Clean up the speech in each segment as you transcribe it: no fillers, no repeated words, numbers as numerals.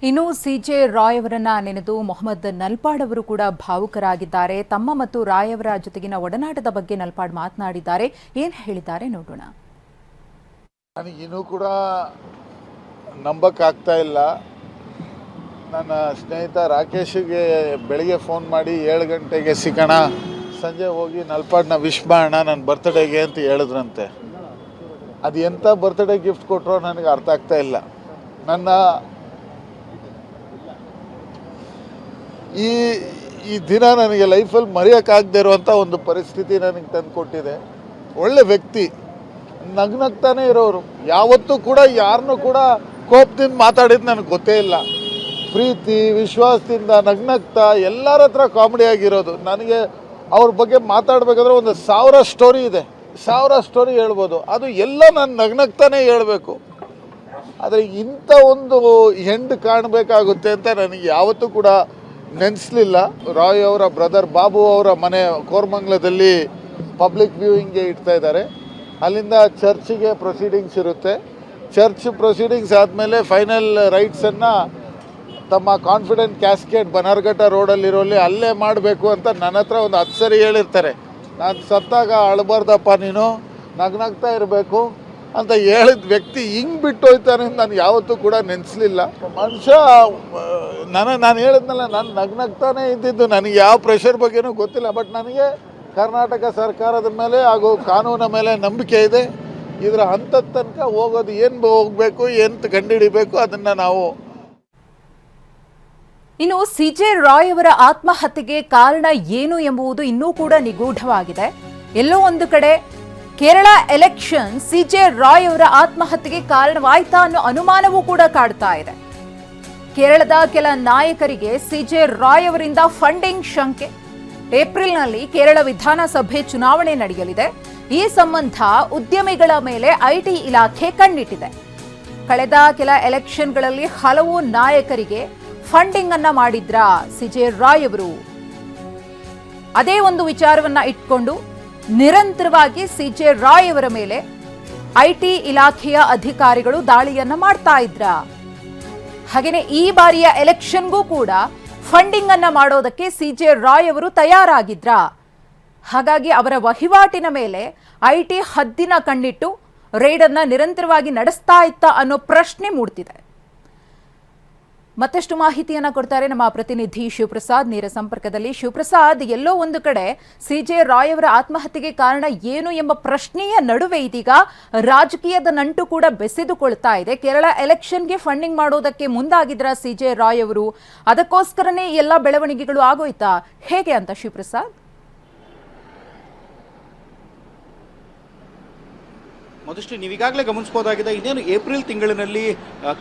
ಇನ್ನು ಸಿಜೆ ರಾಯ್ ಅವರನ್ನ ನೆನೆದು ಮೊಹಮ್ಮದ್ ನಲ್ಪಾಡ್ ಅವರು ಕೂಡ ಭಾವುಕರಾಗಿದ್ದಾರೆ. ತಮ್ಮ ಮತ್ತು ರಾಯ್ ಅವರ ಜೊತೆಗಿನ ಒಡನಾಟದ ಬಗ್ಗೆ ನಲ್ಪಾಡ್ ಮಾತನಾಡಿದ್ದಾರೆ. ಏನು ಹೇಳಿದ್ದಾರೆ ನೋಡೋಣ. ನನಗಿನ್ನೂ ಕೂಡ ನಂಬಕ್ಕಾಗ್ತಾ ಇಲ್ಲ. ನನ್ನ ಸ್ನೇಹಿತ ರಾಕೇಶ್ಗೆ ಬೆಳಿಗ್ಗೆ ಫೋನ್ ಮಾಡಿ 7 ಗಂಟೆಗೆ ಸಿಗೋಣ, ಸಂಜೆ ಹೋಗಿ ನಲ್ಪಾಡ್ನ ವಿಶ್ ಮಾಡೋಣ ನನ್ನ ಬರ್ತ್ಡೇಗೆ ಅಂತ ಹೇಳಿದ್ರಂತೆ. ಅದು ಎಂಥ ಬರ್ತ್ಡೇ ಗಿಫ್ಟ್ ಕೊಟ್ಟರೋ ನನಗೆ ಅರ್ಥ ಆಗ್ತಾ ಇಲ್ಲ. ನನ್ನ ಈ ದಿನ ನನಗೆ ಲೈಫಲ್ಲಿ ಮರೆಯೋಕ್ಕಾಗದೇ ಇರುವಂಥ ಒಂದು ಪರಿಸ್ಥಿತಿ ನನಗೆ ತಂದು ಕೊಟ್ಟಿದೆ. ಒಳ್ಳೆ ವ್ಯಕ್ತಿ, ನಗ್ನಗ್ತಾನೆ ಇರೋರು, ಯಾವತ್ತೂ ಕೂಡ ಯಾರನ್ನೂ ಕೂಡ ಕೋಪದಿಂದ ಮಾತಾಡಿದ್ದು ನನಗೆ ಗೊತ್ತೇ ಇಲ್ಲ. ಪ್ರೀತಿ ವಿಶ್ವಾಸದಿಂದ ನಗ್ನಗ್ತಾ ಎಲ್ಲರ ಹತ್ರ ಕಾಮಿಡಿ ಆಗಿರೋದು. ನನಗೆ ಅವ್ರ ಬಗ್ಗೆ ಮಾತಾಡಬೇಕಾದ್ರೆ ಒಂದು 1000 ಸ್ಟೋರಿ ಇದೆ, 1000 ಸ್ಟೋರಿ ಹೇಳ್ಬೋದು. ಅದು ಎಲ್ಲ ನಾನು ನಗ್ನಗ್ತಾನೆ ಹೇಳಬೇಕು. ಆದರೆ ಇಂಥ ಒಂದು ಹೆಂಡ್ ಕಾಣಬೇಕಾಗುತ್ತೆ ಅಂತ ನನಗೆ ಯಾವತ್ತೂ ಕೂಡ ನೆನೆಸಲಿಲ್ಲ. ರಾಯ್ ಅವರ ಬ್ರದರ್ ಬಾಬು ಅವರ ಮನೆ ಕೋರಮಂಗಲದಲ್ಲಿ ಪಬ್ಲಿಕ್ ವ್ಯೂಯಿಂಗ್ಗೆ ಇಡ್ತಾ ಇದ್ದಾರೆ. ಅಲ್ಲಿಂದ ಚರ್ಚಿಗೆ ಪ್ರೊಸೀಡಿಂಗ್ಸ್ ಇರುತ್ತೆ. ಚರ್ಚ್ ಪ್ರೊಸೀಡಿಂಗ್ಸ್ ಆದಮೇಲೆ ಫೈನಲ್ ರೈಟ್ಸನ್ನು ತಮ್ಮ ಕಾನ್ಫಿಡೆಂಟ್ ಕ್ಯಾಸ್ಕೇಡ್ ಬನಾರ್ಘಟ್ಟ ರೋಡಲ್ಲಿರೋಲ್ಲಿ ಅಲ್ಲೇ ಮಾಡಬೇಕು ಅಂತ ನನ್ನ ಹತ್ರ ಒಂದು 10 ಸರಿ ಹೇಳಿರ್ತಾರೆ. ನಾನು ಸತ್ತಾಗ ಅಳಬಾರ್ದಪ್ಪ, ನೀನು ನಗ್ನಗ್ತಾ ಇರಬೇಕು ಅಂತ ಹೇಳಿದ ವ್ಯಕ್ತಿ ಹಿಂಗೆ ಬಿಟ್ಟು ಹೋಯ್ತಾನೆ ಅಂತ ನಾನು ಯಾವತ್ತೂ ಕೂಡ ನೆನೆಸಲಿಲ್ಲ. ಮನುಷ್ಯ ನಾನು ಹೇಳಿದ್ನಲ್ಲ, ನಾನು ನಗ್ನಗ್ತಾನೆ ಇದ್ದಿದ್ದು. ನನಗೆ ಯಾವ ಪ್ರೆಷರ್ ಬಗ್ಗೆನೂ ಗೊತ್ತಿಲ್ಲ. ಬಟ್ ನನಗೆ ಕರ್ನಾಟಕ ಸರ್ಕಾರದ ಮೇಲೆ ಹಾಗೂ ಕಾನೂನಿನ ಮೇಲೆ ನಂಬಿಕೆ ಇದೆ. ಇದರ ಹಂತದ ತನಕ ಹೋಗೋದು, ಏನು ಹೋಗಬೇಕು, ಏನು ಕಂಡುಹಿಡಿಬೇಕು, ಅದನ್ನು ನಾವು. ಇನ್ನು ಸಿಜೆ ರಾಯ್ ಅವರ ಆತ್ಮಹತ್ಯೆಗೆ ಕಾರಣ ಏನು ಎಂಬುದು ಇನ್ನೂ ಕೂಡ ನಿಗೂಢವಾಗಿದೆ. ಎಲ್ಲೋ ಒಂದು ಕಡೆ ಕೇರಳ ಎಲೆಕ್ಷನ್ ಸಿಜೆ ರಾಯ್ ಅವರ ಆತ್ಮಹತ್ಯೆಗೆ ಕಾರಣವಾಯ್ತಾ ಅನ್ನೋ ಅನುಮಾನವೂ ಕೂಡ ಕಾಡ್ತಾ ಇದೆ. ಕೇರಳದ ಕೆಲ ನಾಯಕರಿಗೆ ಸಿಜೆ ರಾಯ್ ಅವರಿಂದ ಫಂಡಿಂಗ್ ಶಂಕೆ. ಏಪ್ರಿಲ್ನಲ್ಲಿ ಕೇರಳ ವಿಧಾನಸಭೆ ಚುನಾವಣೆ ನಡೆಯಲಿದೆ. ಈ ಸಂಬಂಧ ಉದ್ಯಮಿಗಳ ಮೇಲೆ ಐಟಿ ಇಲಾಖೆ ಕಣ್ಣಿಟ್ಟಿದೆ. ಕಳೆದ ಕೆಲ ಎಲೆಕ್ಷನ್ಗಳಲ್ಲಿ ಹಲವು ನಾಯಕರಿಗೆ ಫಂಡಿಂಗ್ ಅನ್ನ ಮಾಡಿದ್ರ ಸಿಜೆ ರಾಯ್ ಅವರು. ಅದೇ ಒಂದು ವಿಚಾರವನ್ನ ಇಟ್ಕೊಂಡು ನಿರಂತರವಾಗಿ ಸಿಜೆ ರಾಯ್ ಅವರ ಮೇಲೆ ಐಟಿ ಇಲಾಖೆಯ ಅಧಿಕಾರಿಗಳು ದಾಳಿಯನ್ನ ಮಾಡ್ತಾ ಇದ್ರ. ಹಾಗೇನೆ ಈ ಬಾರಿಯ ಎಲೆಕ್ಷನ್ಗೂ ಕೂಡ ಫಂಡಿಂಗ್ ಅನ್ನ ಮಾಡೋದಕ್ಕೆ ಸಿಜೆ ರಾಯ್ ಅವರು ತಯಾರಾಗಿದ್ರ. ಹಾಗಾಗಿ ಅವರ ವಹಿವಾಟಿನ ಮೇಲೆ ಐಟಿ ಹದ್ದಿನ ಕಣ್ಣಿಟ್ಟು ರೇಡ್ ಅನ್ನ ನಿರಂತರವಾಗಿ ನಡೆಸ್ತಾ ಇತ್ತ ಅನ್ನೋ ಪ್ರಶ್ನೆ ಮೂಡ್ತಿದೆ. ಮತ್ತಷ್ಟು ಮಾಹಿತಿಯನ್ನ ಕೊಡ್ತಾರೆ ನಮ್ಮ ಪ್ರತಿನಿಧಿ ಶಿವಪ್ರಸಾದ್ ನೇರ ಸಂಪರ್ಕದಲ್ಲಿ. ಶಿವಪ್ರಸಾದ್, ಎಲ್ಲೋ ಒಂದು ಕಡೆ ಸಿಜೆ ರಾಯ್ ಅವರ ಆತ್ಮಹತ್ಯೆಗೆ ಕಾರಣ ಏನು ಎಂಬ ಪ್ರಶ್ನೆಯ ನಡುವೆ ಇದೀಗ ರಾಜಕೀಯದ ನಂಟು ಕೂಡ ಬೆಸೆದುಕೊಳ್ತಾ ಇದೆ. ಕೇರಳ ಎಲೆಕ್ಷನ್ಗೆ ಫಂಡಿಂಗ್ ಮಾಡೋದಕ್ಕೆ ಮುಂದಾಗಿದ್ರ ಸಿಜೆ ರಾಯ್ ಅವರು, ಅದಕ್ಕೋಸ್ಕರನೇ ಎಲ್ಲ ಬೆಳವಣಿಗೆಗಳು ಆಗೋಯ್ತಾ, ಹೇಗೆ ಅಂತ ಶಿವಪ್ರಸಾದ್? ಮೊದಷ್ಟು ನೀವೀಗಾಗಲೇ ಗಮನಿಸಬಹುದಾಗಿದೆ, ಇನ್ನೇನು ಏಪ್ರಿಲ್ ತಿಂಗಳಿನಲ್ಲಿ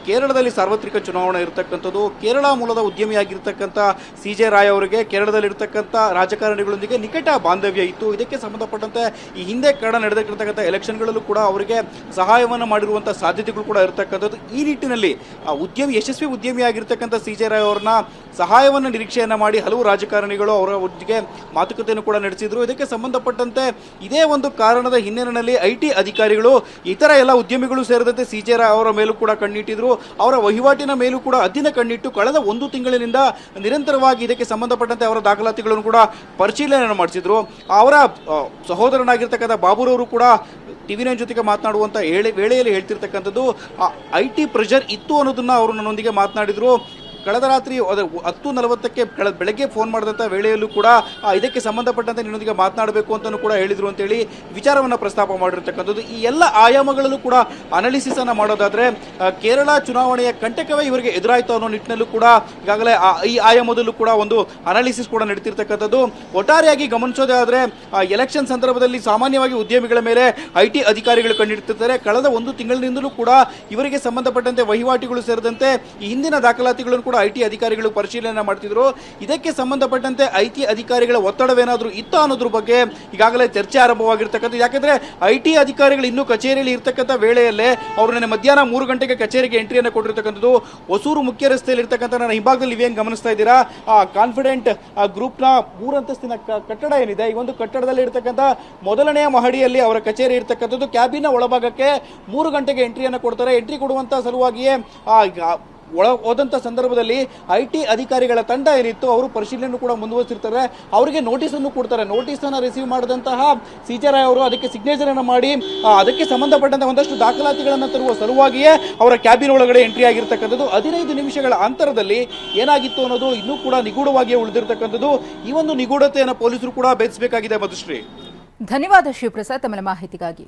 ಕೇರಳದಲ್ಲಿ ಸಾರ್ವತ್ರಿಕ ಚುನಾವಣೆ ಇರತಕ್ಕಂಥದ್ದು. ಕೇರಳ ಮೂಲದ ಉದ್ಯಮಿಯಾಗಿರ್ತಕ್ಕಂಥ ಸಿಜೆ ರಾಯ್ ಅವರಿಗೆ ಕೇರಳದಲ್ಲಿರ್ತಕ್ಕಂಥ ರಾಜಕಾರಣಿಗಳೊಂದಿಗೆ ನಿಕಟ ಬಾಂಧವ್ಯ ಇತ್ತು. ಇದಕ್ಕೆ ಸಂಬಂಧಪಟ್ಟಂತೆ ಈ ಹಿಂದೆ ಕನ್ನಡ ನಡೆದಿರ್ತಕ್ಕಂಥ ಎಲೆಕ್ಷನ್ಗಳಲ್ಲೂ ಕೂಡ ಅವರಿಗೆ ಸಹಾಯವನ್ನು ಮಾಡಿರುವಂಥ ಸಾಧ್ಯತೆಗಳು ಕೂಡ ಇರತಕ್ಕಂಥದ್ದು. ಈ ನಿಟ್ಟಿನಲ್ಲಿ ಯಶಸ್ವಿ ಉದ್ಯಮಿಯಾಗಿರ್ತಕ್ಕಂಥ ಸಿಜೆ ರಾಯ್ ಅವರನ್ನ ಸಹಾಯವನ್ನು ನಿರೀಕ್ಷೆಯನ್ನು ಮಾಡಿ ಹಲವು ರಾಜಕಾರಣಿಗಳು ಅವರ ಒಟ್ಟಿಗೆ ಮಾತುಕತೆಯನ್ನು ಕೂಡ ನಡೆಸಿದ್ರು. ಇದಕ್ಕೆ ಸಂಬಂಧಪಟ್ಟಂತೆ ಇದೇ ಒಂದು ಕಾರಣದ ಹಿನ್ನೆಲೆಯಲ್ಲಿ ಐಟಿ ಅಧಿಕಾರಿಗಳು ಇತರ ಎಲ್ಲ ಉದ್ಯಮಿಗಳು ಸೇರಿದಂತೆ ಸಿಜೆ ರಾಯ್ ಅವರ ಮೇಲೂ ಕೂಡ ಕಣ್ಣಿಟ್ಟಿದ್ರು. ಅವರ ವಹಿವಾಟಿನ ಮೇಲೂ ಕೂಡ ಹದ್ದಿನ ಕಣ್ಣಿಟ್ಟು ಕಳೆದ 1 ತಿಂಗಳಿನಿಂದ ನಿರಂತರವಾಗಿ ಇದಕ್ಕೆ ಸಂಬಂಧಪಟ್ಟಂತೆ ಅವರ ದಾಖಲಾತಿಗಳನ್ನು ಕೂಡ ಪರಿಶೀಲನೆ ಮಾಡಿಸಿದ್ರು. ಅವರ ಸಹೋದರನಾಗಿರ್ತಕ್ಕಂಥ ಬಾಬುರವರು ಕೂಡ ಟಿವಿ9 ಜೊತೆಗೆ ಮಾತನಾಡುವಂಥ ವೇಳೆಯಲ್ಲಿ ಹೇಳ್ತಿರ್ತಕ್ಕಂಥದ್ದು ಐಟಿ ಪ್ರೆಷರ್ ಇತ್ತು ಅನ್ನೋದನ್ನ ಅವರು ನನ್ನೊಂದಿಗೆ ಮಾತನಾಡಿದ್ರು. ಕಳೆದ ರಾತ್ರಿ 10:40ಕ್ಕೆ ಬೆಳಗ್ಗೆ ಫೋನ್ ಮಾಡಿದಂಥ ವೇಳೆಯಲ್ಲೂ ಕೂಡ ಇದಕ್ಕೆ ಸಂಬಂಧಪಟ್ಟಂತೆ ನಿನ್ನೊಂದಿಗೆ ಮಾತನಾಡಬೇಕು ಅಂತಲೂ ಕೂಡ ಹೇಳಿದರು ಅಂತೇಳಿ ವಿಚಾರವನ್ನು ಪ್ರಸ್ತಾಪ ಮಾಡಿರ್ತಕ್ಕಂಥದ್ದು. ಈ ಎಲ್ಲ ಆಯಾಮಗಳಲ್ಲೂ ಕೂಡ ಅನಾಲಿಸಿಸ್ ಅನ್ನು ಮಾಡೋದಾದರೆ ಕೇರಳ ಚುನಾವಣೆಯ ಕಂಟಕವೇ ಇವರಿಗೆ ಎದುರಾಯಿತು ಅನ್ನೋ ನಿಟ್ಟಿನಲ್ಲೂ ಕೂಡ ಈಗಾಗಲೇ ಈ ಆಯಾಮದಲ್ಲೂ ಕೂಡ ಒಂದು ಅನಾಲಿಸಿಸ್ ಕೂಡ ನಡೀತಿರ್ತಕ್ಕಂಥದ್ದು. ಒಟ್ಟಾರೆಯಾಗಿ ಗಮನಿಸೋದೇ ಆದರೆ ಎಲೆಕ್ಷನ್ ಸಂದರ್ಭದಲ್ಲಿ ಸಾಮಾನ್ಯವಾಗಿ ಉದ್ಯಮಿಗಳ ಮೇಲೆ ಐಟಿ ಅಧಿಕಾರಿಗಳು ಕಂಡಿಡ್ತಿರ್ತಾರೆ. ಕಳೆದ 1 ತಿಂಗಳಿನಿಂದಲೂ ಕೂಡ ಇವರಿಗೆ ಸಂಬಂಧಪಟ್ಟಂತೆ ವಹಿವಾಟುಗಳು ಸೇರಿದಂತೆ ಈ ಹಿಂದಿನ ದಾಖಲಾತಿಗಳನ್ನು ಕೂಡ ಐಟಿ ಅಧಿಕಾರಿಗಳು ಪರಿಶೀಲನೆ ಮಾಡ್ತಿದ್ರು. ಇದಕ್ಕೆ ಸಂಬಂಧಪಟ್ಟಂತೆ ಐಟಿ ಅಧಿಕಾರಿಗಳ ಒತ್ತಡವೇನಾದರೂ ಇತ್ತು ಅನ್ನೋದ್ರ ಬಗ್ಗೆ ಈಗಾಗಲೇ ಚರ್ಚೆ ಆರಂಭವಾಗಿರ್ತಕ್ಕಂಥದ್ದು. ಯಾಕಂದ್ರೆ ಐಟಿ ಅಧಿಕಾರಿಗಳು ಇನ್ನೂ ಕಚೇರಿಯಲ್ಲಿ ಇರ್ತಕ್ಕಂಥ ವೇಳೆಯಲ್ಲೇ ಅವರು ನಿನ್ನೆ ಮಧ್ಯಾಹ್ನ 3 ಗಂಟೆಗೆ ಕಚೇರಿಗೆ ಎಂಟ್ರಿಯನ್ನು ಕೊಟ್ಟಿರ್ತಕ್ಕಂಥದ್ದು. ಹೊಸೂರು ಮುಖ್ಯ ರಸ್ತೆಯಲ್ಲಿ ಇರ್ತಕ್ಕಂಥ ನನ್ನ ಹಿಂಭಾಗದಲ್ಲಿ ನೀವೇನು ಗಮನಿಸ್ತಾ ಇದ್ದೀರಾ, ಕಾನ್ಫಿಡೆಂಟ್ ಗ್ರೂಪ್ನ 3 ಅಂತಸ್ತಿನ ಕಟ್ಟಡ ಏನಿದೆ, ಈ ಒಂದು ಕಟ್ಟಡದಲ್ಲಿ ಇರ್ತಕ್ಕಂಥ ಮೊದಲನೆಯ ಮಹಡಿಯಲ್ಲಿ ಅವರ ಕಚೇರಿ ಇರ್ತಕ್ಕಂಥದ್ದು. ಕ್ಯಾಬಿನ ಒಳಭಾಗಕ್ಕೆ 3 ಗಂಟೆಗೆ ಎಂಟ್ರಿಯನ್ನು ಕೊಡ್ತಾರೆ. ಎಂಟ್ರಿ ಕೊಡುವಂತ ಸಲುವಾಗಿಯೇ ಹೋದಂಥ ಸಂದರ್ಭದಲ್ಲಿ IT ಅಧಿಕಾರಿಗಳ ತಂಡ ಏನಿತ್ತು ಅವರು ಪರಿಶೀಲನೆ ಕೂಡ ಮುಂದುವರಿಸಿರ್ತಾರೆ. ಅವರಿಗೆ ನೋಟಿಸನ್ನು ಕೊಡ್ತಾರೆ. ನೋಟಿಸನ್ನು ರಿಸೀವ್ ಮಾಡಿದಂತಹ CJ ರಾಯ್ ಅವರು ಅದಕ್ಕೆ ಸಿಗ್ನೇಚರ್ ಅನ್ನು ಮಾಡಿ ಅದಕ್ಕೆ ಸಂಬಂಧಪಟ್ಟಂತ ಒಂದಷ್ಟು ದಾಖಲಾತಿಗಳನ್ನು ತರುವ ಸಲುವಾಗಿಯೇ ಅವರ ಕ್ಯಾಬಿನ್ ಒಳಗಡೆ ಎಂಟ್ರಿ ಆಗಿರ್ತಕ್ಕಂಥದ್ದು. 15 ನಿಮಿಷಗಳ ಅಂತರದಲ್ಲಿ ಏನಾಗಿತ್ತು ಅನ್ನೋದು ಇನ್ನೂ ಕೂಡ ನಿಗೂಢವಾಗಿಯೇ ಉಳಿದಿರ್ತಕ್ಕಂಥದ್ದು. ಈ ಒಂದು ನಿಗೂಢತೆಯನ್ನು ಪೊಲೀಸರು ಕೂಡ ಭೇದಿಸಬೇಕಾಗಿದೆ. ಮಧುಶ್ರೀ, ಧನ್ಯವಾದ ಶಿವಪ್ರಸಾದ್ ತಮ್ಮ ಮಾಹಿತಿಗಾಗಿ.